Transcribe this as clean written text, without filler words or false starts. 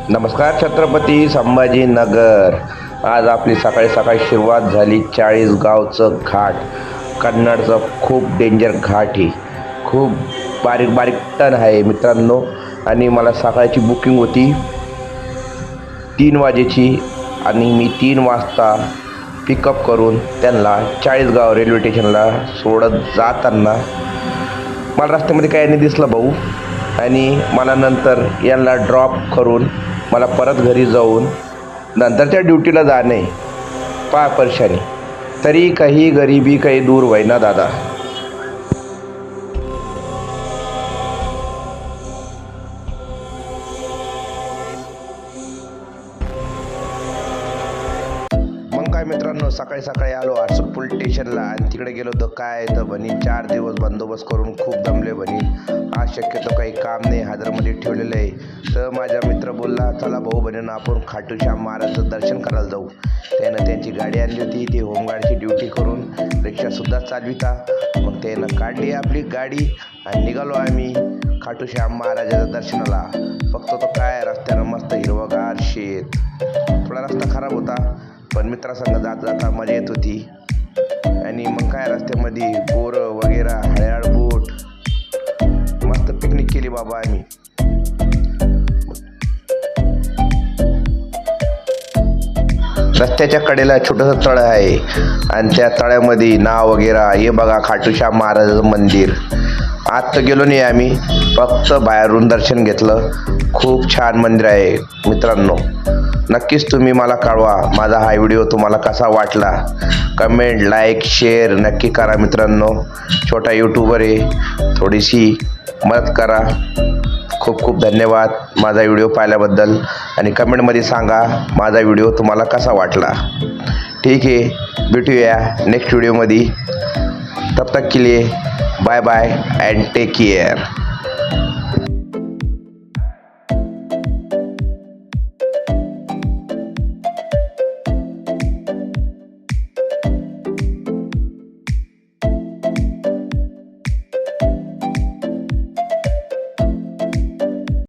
नमस्कार छत्रपती संभाजीनगर. आज आपली सकाळी सकाळी सुरुवात झाली. 40 गावचं घाट, कन्नडचं खूप डेंजर घाट ही. खूप बारीक बारीक टन आहे मित्रांनो. आणि मला सकाळची बुकिंग होती 3 वाजेची आणि मी 3 वाजता पिकअप करून त्यांना 40 गाव रेल्वे स्टेशनला सोडत जाताना मला रस्त्यामध्ये काही नाही दिसलं भाऊ. आणि मला नंतर यांना ड्रॉप करून मला परत घरी जाऊन नंतरच्या ड्युटीला जाणे पा परेशानी. तरी काही गरिबी काही दूर होईना दादा. मग काय मित्रांनो, सकाळी सकाळी आलो आरसूल पोलीस स्टेशनला आणि तिकडे गेलो तर काय तर म्हणी 4 दिवस बंदोबस्त करून खूप दमले म्हणी. आज शक्यतो काही काम नाही, हादरमध्ये ठेवलेलं आहे. तर माझा मित्र बोलला चला भाऊ बहिणीनं आपण खाटूश्याम महाराजचं दर्शन करायला जाऊ. त्यानं त्यांची गाडी आणली होती, ती होमगार्डची ड्युटी करून रिक्षासुद्धा चालविता. मग त्यानं काढली आपली गाडी आणि निघालो आम्ही खाटूश्याम महाराजाच्या दर्शनाला. फक्त तो काय रस्त्यानं मस्त हिरवगार शेत, थोडा रस्ता खराब होता पण मित्रासंग जात जाता मजा येत होती. आणि मग काय रस्त्यामध्ये बोरं वगैरे हळ्याळ बोट, मस्त पिकनिक केली बाबा आम्ही. रस्त्याच्या कडेला छोटंसं तळं आहे आणि त्या तळ्यामध्ये नाव वगैरे हे बघा खाटूश्याम महाराजाचं मंदिर. आत तर गेलो नाही आम्ही, फक्त बाहेरून दर्शन घेतलं. खूप छान मंदिर आहे मित्रांनो. नक्कीच तुम्ही मला कळवा माझा हा व्हिडिओ तुम्हाला कसा वाटला. कमेंट लाईक शेअर नक्की करा मित्रांनो. छोटा यूट्यूबर आहे, थोडीशी मदत करा. खूप खूप धन्यवाद माझा व्हिडिओ पाहिल्याबद्दल. आणि कमेंटमध्ये सांगा माझा व्हिडिओ तुम्हाला कसा वाटला. ठीक आहे, भेटूया नेक्स्ट व्हिडिओमध्ये. तब तक के लिए bye bye and take care.